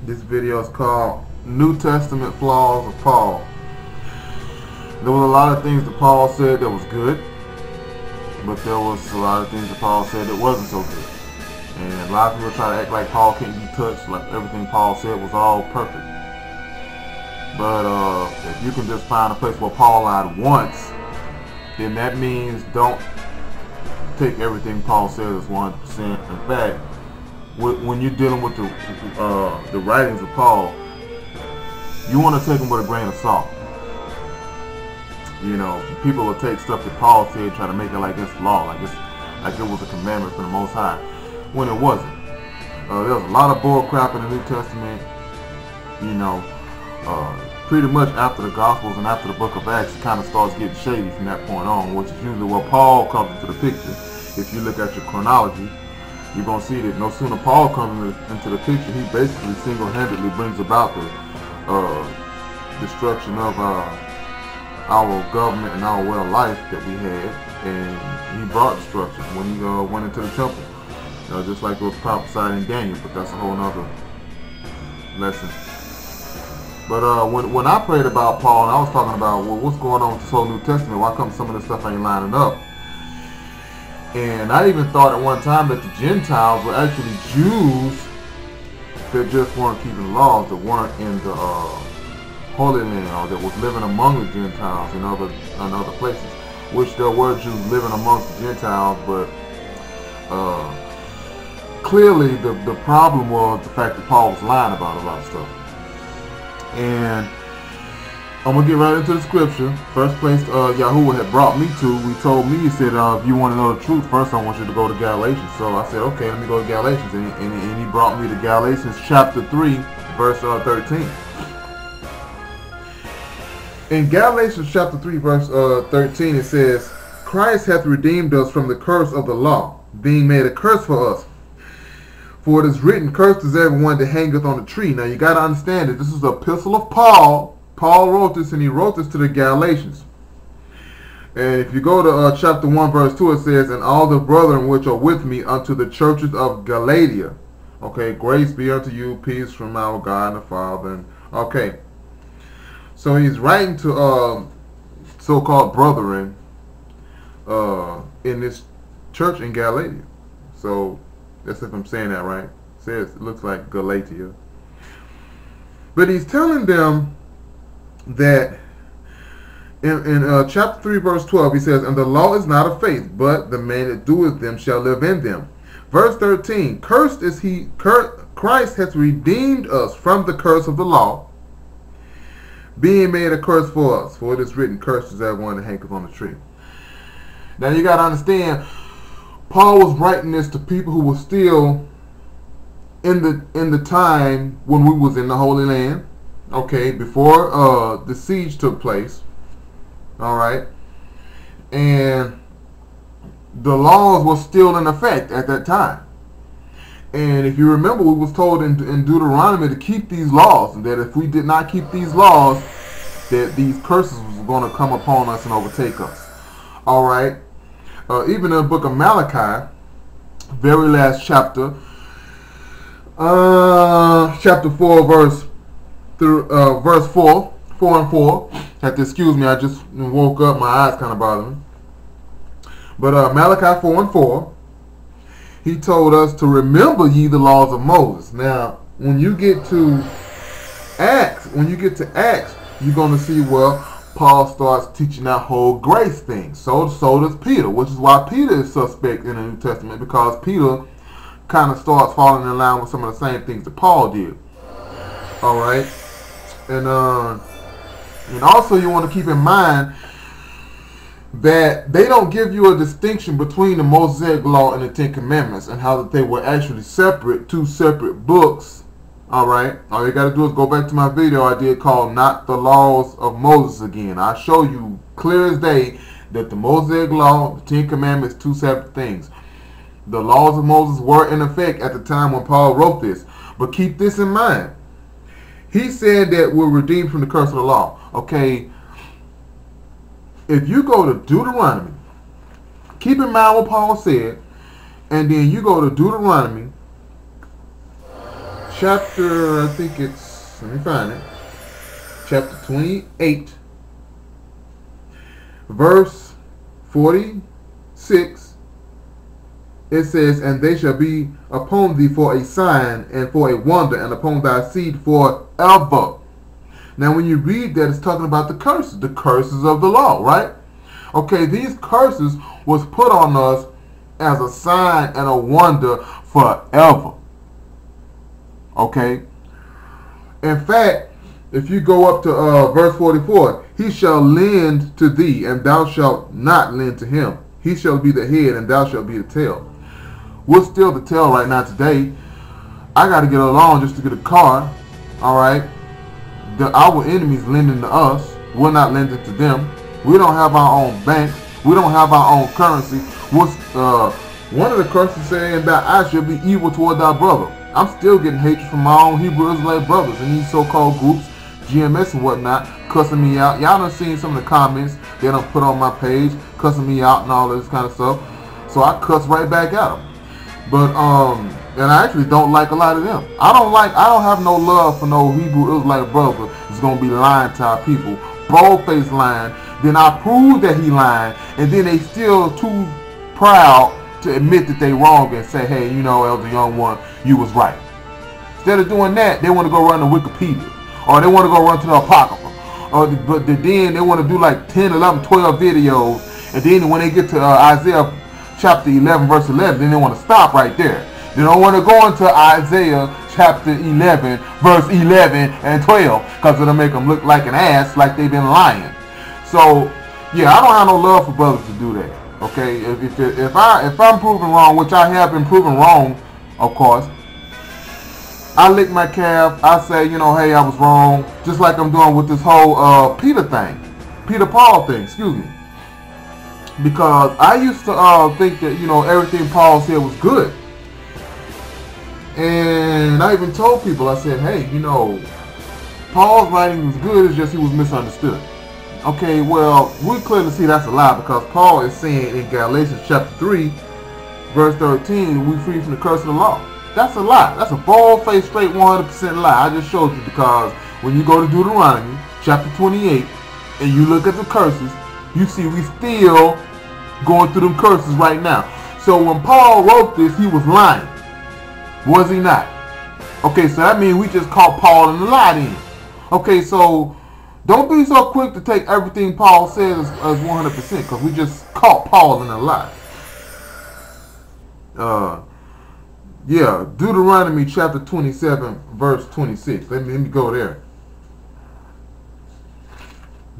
This video is called New Testament Flaws of Paul. There was a lot of things that Paul said that was good, but there was a lot of things that Paul said that wasn't so good. And a lot of people try to act like Paul can't be touched, like everything Paul said was all perfect. But if you can just find a place where Paul lied once, then that means don't take everything Paul says as 100%. In fact, when you're dealing with the writings of Paul, you want to take them with a grain of salt. You know, people will take stuff that Paul said, try to make it like it's law, like it was a commandment from the Most High, when it wasn't. There was a lot of bull crap in the New Testament. You know, pretty much after the Gospels and after the Book of Acts, it kind of starts getting shady from that point on, which is usually where Paul comes into the picture. If you look at your chronology, you're going to see that no sooner Paul comes into the picture, he basically single-handedly brings about the destruction of our government and our way of life that we had, and he brought destruction when he went into the temple, just like it was prophesied in Daniel, but that's a whole nother lesson. But when I prayed about Paul, and I was talking about, well, what's going on with this whole New Testament, why come some of this stuff ain't lining up? And I even thought at one time that the Gentiles were actually Jews that just weren't keeping laws, that weren't in the Holy Land, or that was living among the Gentiles in other places. Which there were Jews living amongst the Gentiles, but clearly the problem was the fact that Paul was lying about a lot of stuff. And I'm going to get right into the scripture. First place Yahuwah had brought me to, he said, if you want to know the truth, first I want you to go to Galatians. So I said, okay, let me go to Galatians. And he brought me to Galatians chapter 3, verse 13. In Galatians chapter 3, verse 13, it says, Christ hath redeemed us from the curse of the law, being made a curse for us. For it is written, cursed is everyone that hangeth on the tree. Now you got to understand that this is the epistle of Paul. Paul wrote this, and he wrote this to the Galatians. And if you go to chapter 1, verse 2, it says, and all the brethren which are with me unto the churches of Galatia. Okay, grace be unto you, peace from our God and the Father. And, okay, so he's writing to so-called brethren in this church in Galatia. So that's if I'm saying that right. It looks like Galatia. But he's telling them that in chapter 3, verse 12, he says, and the law is not of faith, but the man that doeth them shall live in them. Verse 13, cursed is he, Christ hath redeemed us from the curse of the law, being made a curse for us. For it is written, cursed is everyone that hangeth on the tree. Now you got to understand, Paul was writing this to people who were still in the time when we was in the Holy Land. Okay, before the siege took place. All right, and the laws were still in effect at that time. And if you remember, we was told in Deuteronomy to keep these laws, and that if we did not keep these laws, that these curses was going to come upon us and overtake us. All right, even in the book of Malachi, very last chapter, chapter 4, verse 4 and 4. Have to excuse me, I just woke up, my eyes kind of bother me. But Malachi 4 and 4, he told us to remember ye the laws of Moses. Now, when you get to Acts, you're going to see where Paul starts teaching that whole grace thing. So does Peter, which is why Peter is suspect in the New Testament, because Peter kind of starts falling in line with some of the same things that Paul did. All right. And also you want to keep in mind that they don't give you a distinction between the Mosaic Law and the Ten Commandments, and how that they were actually two separate books. All right. All you got to do is go back to my video I did called Not the Laws of Moses Again. I show you clear as day that the Mosaic Law, the Ten Commandments, two separate things. The laws of Moses were in effect at the time when Paul wrote this. But keep this in mind. He said that we're redeemed from the curse of the law. Okay, if you go to Deuteronomy, keep in mind what Paul said, and then you go to Deuteronomy chapter, I think it's, let me find it, chapter 28, verse 46, it says, and they shall be upon thee for a sign and for a wonder, and upon thy seed forever. Now when you read that, it's talking about the curses of the law, right? Okay, these curses was put on us as a sign and a wonder forever. Okay? In fact, if you go up to verse 44, he shall lend to thee, and thou shalt not lend to him. He shall be the head, and thou shalt be the tail. We're still the tail right now today. I got to get a loan just to get a car. All right? Our enemies lending to us. We're not lending to them. We don't have our own bank. We don't have our own currency. One of the curses saying that I should be evil toward thy brother. I'm still getting hatred from my own Hebrew Israelite brothers and these so-called groups, GMS and whatnot, cussing me out. Y'all done seen some of the comments they done put on my page, cussing me out and all this kind of stuff. So I cuss right back at them. But and I actually don't like a lot of them. I don't have no love for no Hebrew Israelite brother that's gonna be lying to our people, bold-faced lying. Then I prove that he lying, and then they still too proud to admit that they wrong and say, hey, you know, Elder Young One, you was right. Instead of doing that, they want to go run to Wikipedia, or they want to go run to the Apocrypha, but then they want to do like 10, 11, 12 videos, and then when they get to Isaiah chapter 11, verse 11, then they want to stop right there. They don't want to go into Isaiah chapter 11, verse 11 and 12, because it'll make them look like an ass, like they've been lying. So, yeah, I don't have no love for brothers to do that. Okay, if I'm proven wrong, which I have been proven wrong, of course, I lick my calf. I say, you know, hey, I was wrong. Just like I'm doing with this whole Peter Paul thing. Excuse me, because I used to think that, you know, everything Paul said was good, and I even told people, I said, hey, you know, Paul's writing was good. It's just he was misunderstood. Okay, well, we clearly see that's a lie, because Paul is saying in Galatians chapter 3, verse 13, we free from the curse of the law. That's a lie. That's a bold-faced, straight 100% lie. I just showed you, because when you go to Deuteronomy chapter 28 and you look at the curses, you see we still going through them curses right now. So when Paul wrote this, he was lying. Was he not? Okay, so that means we just caught Paul in the lie then. Okay, so don't be so quick to take everything Paul says as 100%, because we just caught Paul in a lie. Yeah, Deuteronomy chapter 27, verse 26. Let me go there.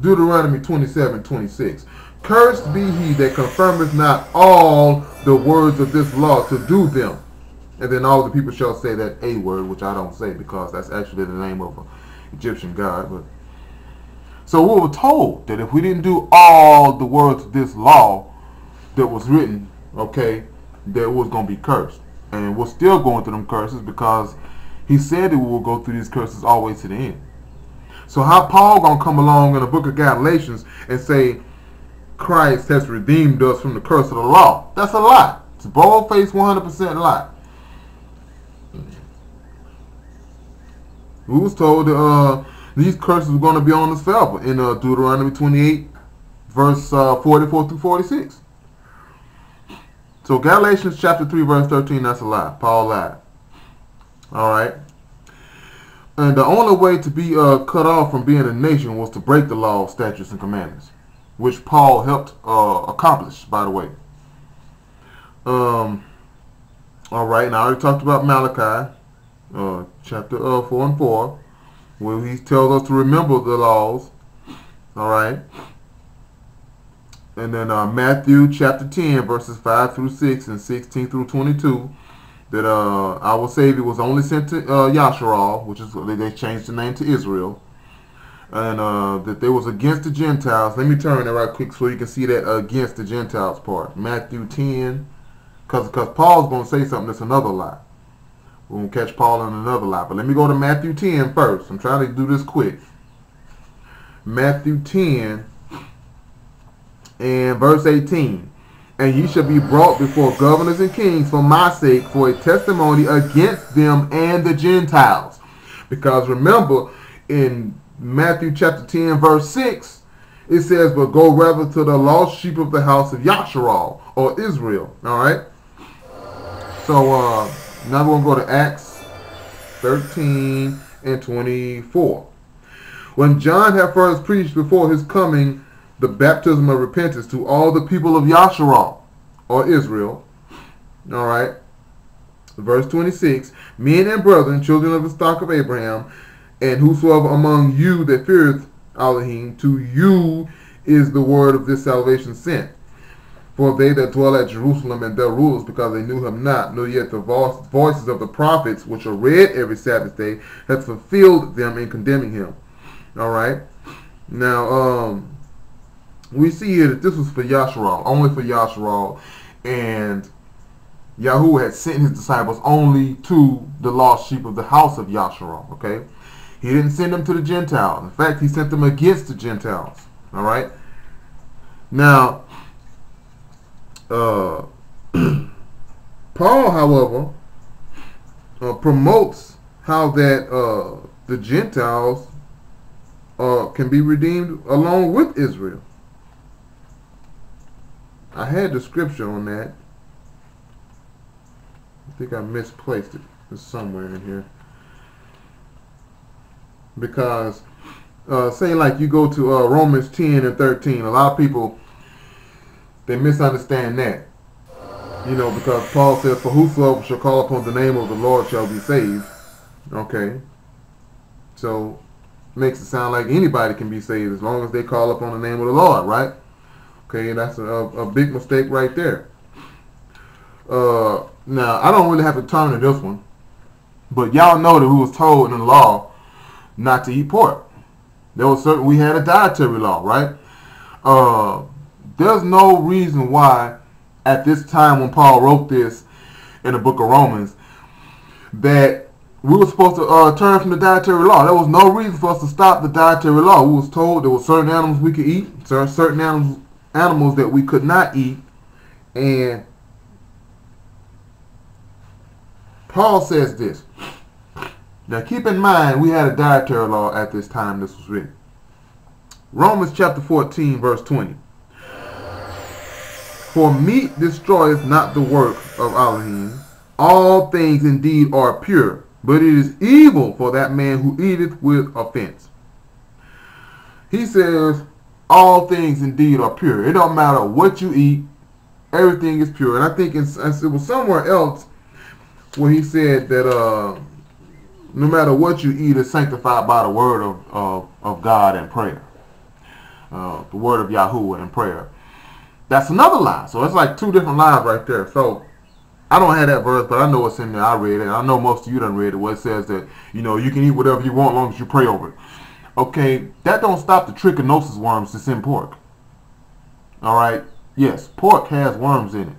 Deuteronomy 27, 26. Cursed be he that confirmeth not all the words of this law to do them. And then all the people shall say that a word, which I don't say, because that's actually the name of an Egyptian god. But so we were told that if we didn't do all the words of this law that was written, okay, that it was going to be cursed. And we're still going through them curses, because he said that we will go through these curses all the way to the end. So how Paul going to come along in the book of Galatians and say Christ has redeemed us from the curse of the law? That's a lie. It's a bold-faced 100% lie. We was told that these curses were going to be on us forever in Deuteronomy 28, verse 44 through 46. So Galatians chapter 3, verse 13, that's a lie. Paul lied. Alright. And the only way to be cut off from being a nation was to break the law, statutes, and commandments, which Paul helped accomplish, by the way. Alright, and I already talked about Malachi, chapter 4 and 4, where he tells us to remember the laws. Alright. And then Matthew chapter 10, verses 5 through 6 and 16 through 22, that our Savior was only sent to Yasharal, which is, they changed the name to Israel, and that they was against the Gentiles. Let me turn it right quick so you can see that against the Gentiles part. Matthew 10, because Paul's going to say something that's another lie. We're going to catch Paul in another lie. But let me go to Matthew 10 first. I'm trying to do this quick. Matthew 10 and verse 18. And ye shall be brought before governors and kings for my sake, for a testimony against them and the Gentiles. Because remember, in Matthew chapter 10, verse 6, it says, but go rather to the lost sheep of the house of Yasharal, or Israel. All right? So now we're going to go to Acts 13 and 24. When John had first preached before his coming the baptism of repentance to all the people of Yasharal, or Israel. All right? Verse 26, men and brethren, children of the stock of Abraham, and whosoever among you that feareth Elohim, to you is the word of this salvation sent. For they that dwell at Jerusalem and their rulers, because they knew him not, nor yet the voices of the prophets, which are read every Sabbath day, hath fulfilled them in condemning him. All right? Now, we see here that this was for Yasharal, only for Yasharal, and Yahuwah had sent his disciples only to the lost sheep of the house of Yasharal. Okay? He didn't send them to the Gentiles. In fact, he sent them against the Gentiles. All right? Now, Paul, however, promotes how that the Gentiles can be redeemed along with Israel. I had the scripture on that. I think I misplaced it. It's somewhere in here. Because, say like you go to Romans 10 and 13, a lot of people, they misunderstand that. You know, because Paul says, for whosoever shall call upon the name of the Lord shall be saved. Okay. So, makes it sound like anybody can be saved as long as they call upon the name of the Lord, right? Okay, that's a big mistake right there. Now, I don't really have to turn to this one, but y'all know that we was told in the law not to eat pork. There was we had a dietary law, right? There's no reason why at this time when Paul wrote this in the book of Romans that we were supposed to turn from the dietary law. There was no reason for us to stop the dietary law. We was told there were certain animals we could eat, certain animals that we could not eat, and Paul says this. Now keep in mind we had a dietary law at this time this was written. Romans chapter 14 verse 20. For meat destroyeth not the work of Elohim. All things indeed are pure, but it is evil for that man who eateth with offense. He says all things indeed are pure. It don't matter what you eat. Everything is pure. And I think it was somewhere else where he said that no matter what you eat is sanctified by the word of God and prayer. The word of Yahuwah and prayer. That's another lie. So it's like two different lies right there. So I don't have that verse, but I know what's in there. I read it. I know most of you done read it, where it says that, you know, you can eat whatever you want as long as you pray over it. Okay, that don't stop the trichinosis worms that's in pork. Alright? Yes, pork has worms in it.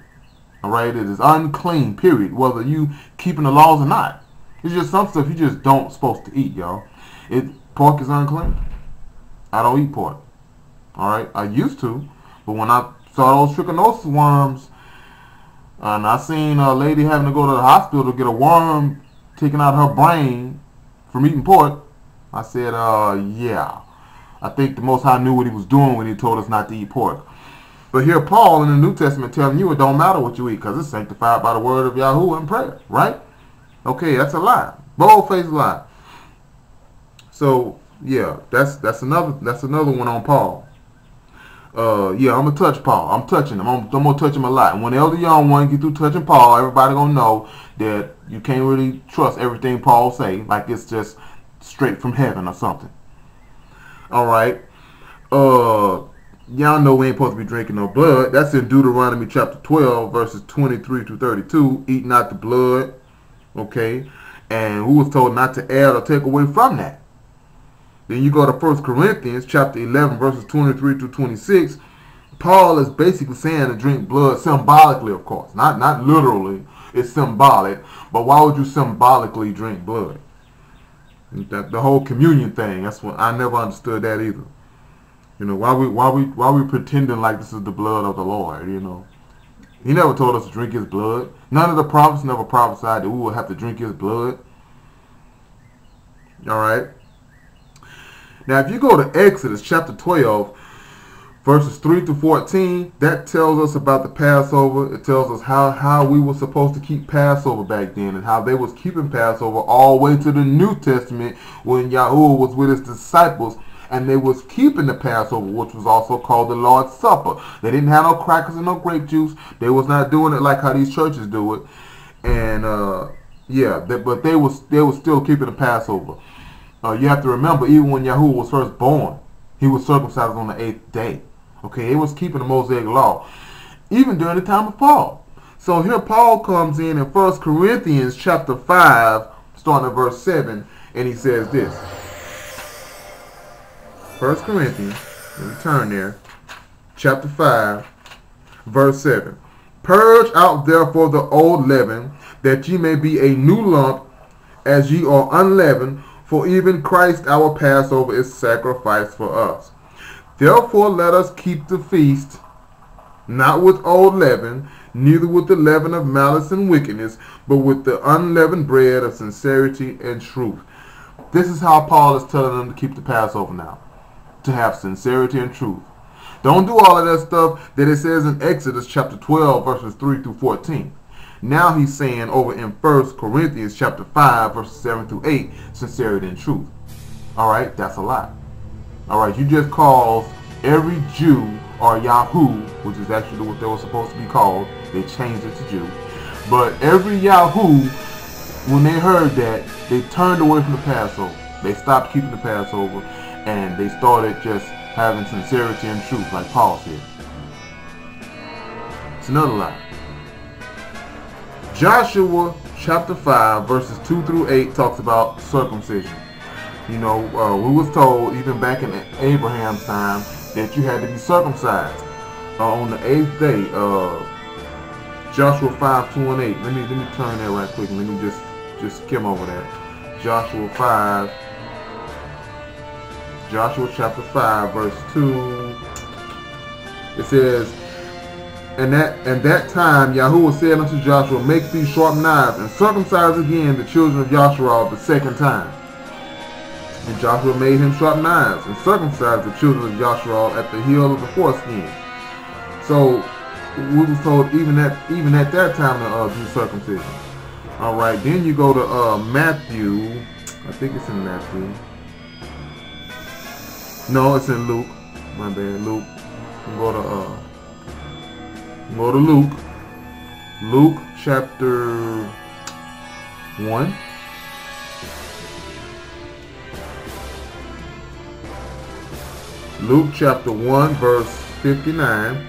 Alright? It is unclean, period, whether you keeping the laws or not. It's just some stuff you just don't supposed to eat, y'all. Pork is unclean. I don't eat pork. Alright? I used to, but when I saw those trichinosis worms, and I seen a lady having to go to the hospital to get a worm taken out of her brain from eating pork, I said, yeah. I think the Most High knew what he was doing when he told us not to eat pork. But here Paul in the New Testament telling you it don't matter what you eat because it's sanctified by the word of Yahuwah and prayer, right? Okay, that's a lie. Bold-faced lie. So, yeah, that's another one on Paul. Yeah, I'm going to touch Paul. I'm touching him. I'm going to touch him a lot. And when Elder Young one get through touching Paul, everybody going to know that you can't really trust everything Paul say, like it's just straight from heaven or something. Alright. Y'all know we ain't supposed to be drinking no blood. That's in Deuteronomy chapter 12, verses 23 to 32. Eat not the blood. Okay. And who was told not to add or take away from that? Then you go to 1 Corinthians chapter 11, verses 23 to 26. Paul is basically saying to drink blood symbolically, of course. Not literally. It's symbolic. But why would you symbolically drink blood? The whole communion thing, that's what I never understood that either. You know, why we pretending like this is the blood of the Lord, you know. He never told us to drink his blood. None of the prophets never prophesied that we would have to drink his blood. All right. Now, if you go to Exodus chapter 12, verses 3 through 14, that tells us about the Passover. It tells us how we were supposed to keep Passover back then and how they was keeping Passover all the way to the New Testament when Yahuwah was with his disciples and they was keeping the Passover, which was also called the Lord's Supper. They didn't have no crackers and no grape juice. They was not doing it like how these churches do it. And but they was still keeping the Passover. You have to remember, even when Yahuwah was first born, he was circumcised on the 8th day. Okay, he was keeping the Mosaic law, even during the time of Paul. So here Paul comes in 1 Corinthians chapter 5, starting at verse 7, and he says this. 1 Corinthians, let me turn there, chapter 5, verse 7. Purge out therefore the old leaven, that ye may be a new lump, as ye are unleavened, for even Christ our Passover is sacrificed for us. Therefore let us keep the feast, not with old leaven, neither with the leaven of malice and wickedness, but with the unleavened bread of sincerity and truth. This is how Paul is telling them to keep the Passover now, to have sincerity and truth. Don't do all of that stuff that it says in Exodus chapter 12, verses 3 through 14. Now he's saying over in 1 Corinthians chapter 5, verses 7 through 8, sincerity and truth. All right, that's a lot. All right, you just caused every Jew or Yahoo, which is actually what they were supposed to be called. They changed it to Jew. But every Yahoo, when they heard that, they turned away from the Passover. They stopped keeping the Passover, and they started just having sincerity and truth, like Paul said. It's another lie. Joshua chapter 5, verses 2 through 8 talks about circumcision. You know, we was told even back in Abraham's time that you had to be circumcised on the 8th day. Joshua 5, 2 and 8. Let me turn that right quick. Let me just skim over that. Joshua chapter 5, verse 2. It says, And that time Yahuwah said unto Joshua, Make these sharp knives, and circumcise again the children of Joshua the second time. And Joshua made him sharp knives, and circumcised the children of Joshua at the heel of the foreskin. So we were told even at that time to do circumcision. All right, then you go to Matthew. I think it's in Matthew. No, it's in Luke. My bad, Luke. Go to Luke. Luke chapter 1. Luke chapter 1, verse 59.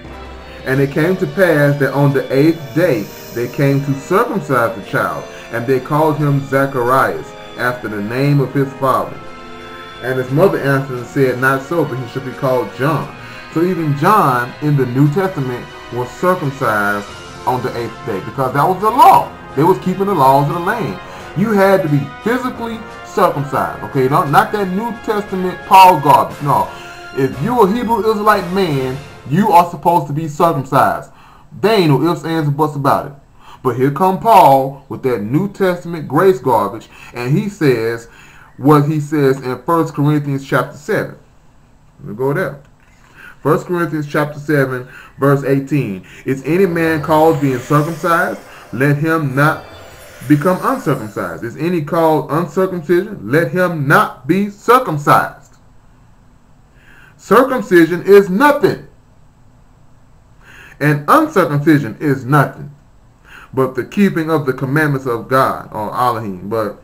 And it came to pass that on the 8th day they came to circumcise the child, and they called him Zacharias, after the name of his father. And his mother answered and said, Not so, but he should be called John. So even John in the New Testament was circumcised on the 8th day, because that was the law. They was keeping the laws of the land. You had to be physically circumcised. Okay, not that New Testament Paul garbage. No. If you're a Hebrew Israelite man, you are supposed to be circumcised. They ain't no ifs, ands, and buts about it. But here come Paul with that New Testament grace garbage, and he says what he says in 1 Corinthians chapter 7. Let me go there. 1 Corinthians chapter 7, verse 18. Is any man called being circumcised? Let him not become uncircumcised. Is any called uncircumcision? Let him not be circumcised. Circumcision is nothing, and uncircumcision is nothing, but the keeping of the commandments of God, or Elohim. But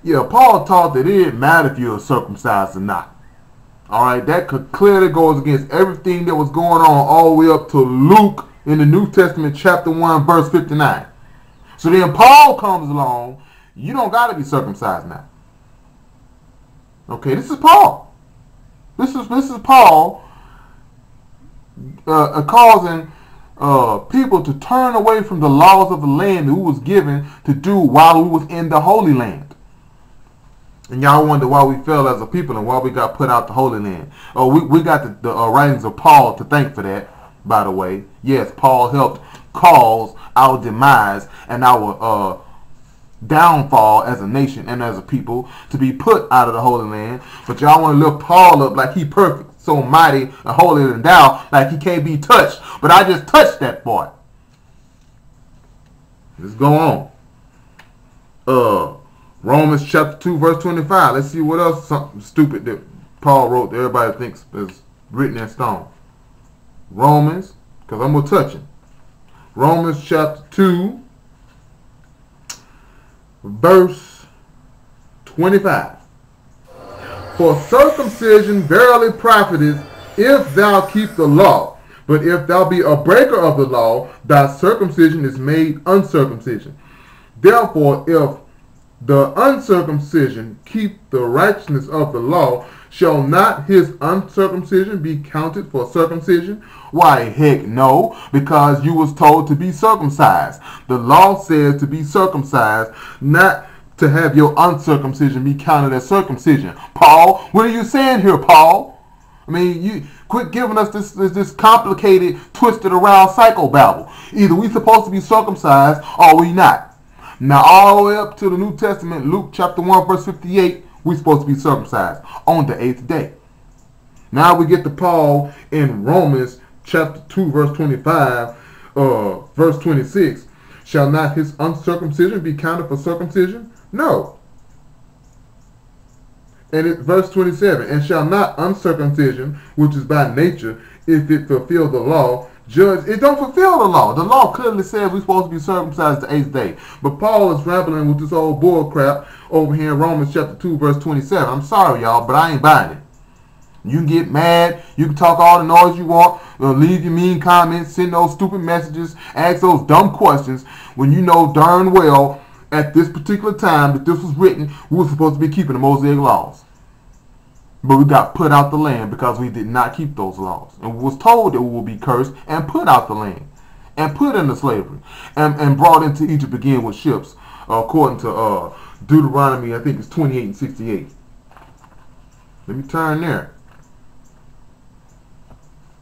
yeah, Paul taught that it didn't matter if you were circumcised or not. Alright, that clearly goes against everything that was going on all the way up to Luke in the New Testament chapter 1, verse 59. So then Paul comes along, you don't got to be circumcised now. Okay, this is Paul. This is Paul causing people to turn away from the laws of the land that we was given to do while we was in the Holy Land. And y'all wonder why we fell as a people and why we got put out the Holy Land. Oh, we got the writings of Paul to thank for that. by the way. Yes, Paul helped cause our demise and our downfall as a nation and as a people to be put out of the Holy Land. But y'all want to lift Paul up like he perfect, so mighty and holy and thou, like he can't be touched. But I just touched that part. Let's go on. Romans chapter 2 verse 25. Let's see what else something stupid that Paul wrote that everybody thinks is written in stone. Romans, because I'm going to touch it. Romans chapter 2 verse 25. For circumcision verily profiteth, if thou keep the law. But if thou be a breaker of the law, thy circumcision is made uncircumcision. Therefore, if the uncircumcision keep the righteousness of the law, shall not his uncircumcision be counted for circumcision? Why, heck no, because you was told to be circumcised. The law says to be circumcised, not to have your uncircumcision be counted as circumcision. Paul, what are you saying here, Paul? I mean, you quit giving us this complicated, twisted around psychobabble. Either we supposed to be circumcised or we not. Now, all the way up to the New Testament, Luke chapter 1, verse 58, we're supposed to be circumcised on the 8th day. Now we get to Paul in Romans chapter 2, verse 25, verse 26. Shall not his uncircumcision be counted for circumcision? No. And verse 27, and shall not uncircumcision, which is by nature, if it fulfill the law, judge? It don't fulfill the law. The law clearly says we're supposed to be circumcised the 8th day. But Paul is rambling with this old bull crap over here in Romans chapter 2, verse 27. I'm sorry, y'all, but I ain't buying it. You can get mad. You can talk all the noise you want. Leave your mean comments. Send those stupid messages. Ask those dumb questions when you know darn well at this particular time that this was written, we were supposed to be keeping the Mosaic laws. But we got put out the land because we did not keep those laws. And we was told that we will be cursed and put out the land. And put into slavery. And brought into Egypt again with ships. According to Deuteronomy, I think it's 28 and 68. Let me turn there.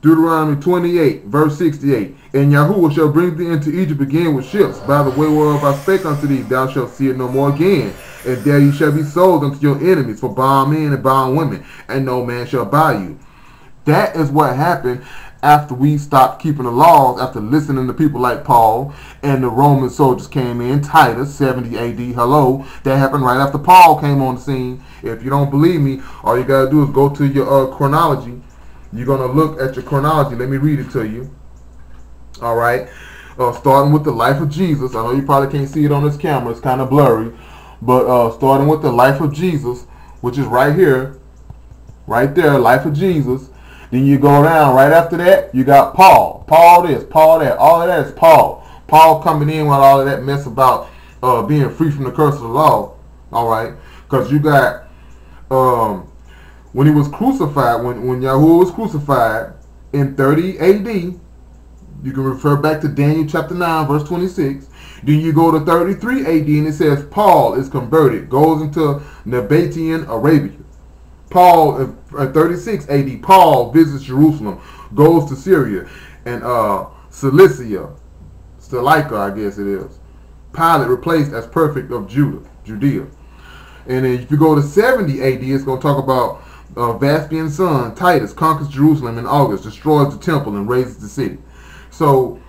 Deuteronomy 28, verse 68. And Yahuwah shall bring thee into Egypt again with ships, by the way whereof I spake unto thee, thou shalt see it no more again. And there you shall be sold unto your enemies for bond men and bond women, and no man shall buy you. That is what happened after we stopped keeping the laws, after listening to people like Paul, and the Roman soldiers came in, Titus, 70 AD, hello. That happened right after Paul came on the scene. If you don't believe me, all you got to do is go to your chronology. You're going to look at your chronology. Let me read it to you. All right. Starting with the life of Jesus. I know you probably can't see it on this camera. It's kind of blurry. But starting with the life of Jesus, which is right here. Right there, life of Jesus. Then you go down. Right after that, you got Paul. Paul this, Paul that. All of that is Paul. Paul coming in with all of that mess about being free from the curse of the law. All right. Because you got... when he was crucified, when Yahuwah was crucified in 30 AD, you can refer back to Daniel chapter 9, verse 26. Then you go to 33 AD and it says Paul is converted, goes into Nabatean Arabia. Paul, in 36 AD, Paul visits Jerusalem, goes to Syria and Cilicia, I guess it is. Pilate replaced as prefect of Judea. And then if you go to 70 AD, it's going to talk about Vespasian's son, Titus, conquers Jerusalem in August, destroys the temple, and razes the city. So,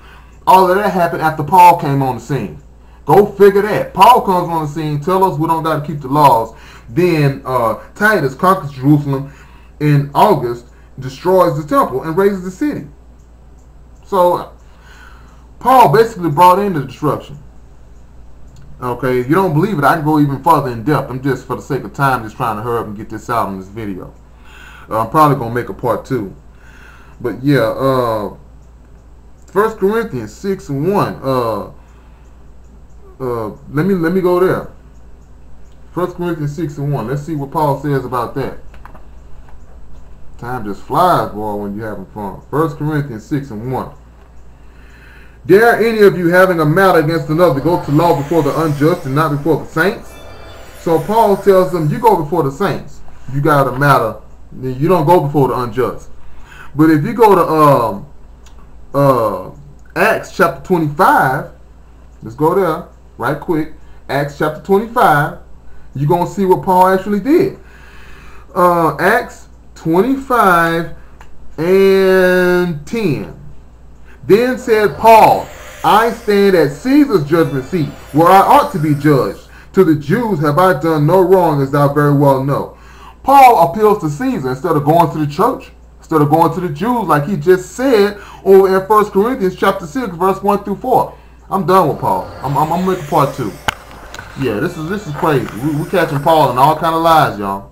all of that happened after Paul came on the scene. Go figure that. Paul comes on the scene, tell us we don't got to keep the laws. Then Titus conquers Jerusalem in August, destroys the temple, and razes the city. So, Paul basically brought in the destruction. Okay, if you don't believe it, I can go even further in depth. I'm just, for the sake of time, just trying to hurry up and get this out in this video. I'm probably going to make a part 2. But yeah, 1 Corinthians 6 and 1. Let me go there. 1 Corinthians 6 and 1. Let's see what Paul says about that. Time just flies, boy, when you're having fun. 1 Corinthians 6 and 1. Dare any of you having a matter against another go to law before the unjust and not before the saints? So Paul tells them, you go before the saints. You got a matter. You don't go before the unjust. But if you go to Acts chapter 25, let's go there right quick. Acts chapter 25, you're going to see what Paul actually did. Acts 25 and 10. Then said Paul, I stand at Caesar's judgment seat, where I ought to be judged. To the Jews have I done no wrong, as thou very well know. Paul appeals to Caesar instead of going to the church, instead of going to the Jews, like he just said over in 1 Corinthians chapter 6, verse 1 through 4. I'm done with Paul. I'm making part 2. Yeah, this is crazy. We're catching Paul in all kind of lies, y'all.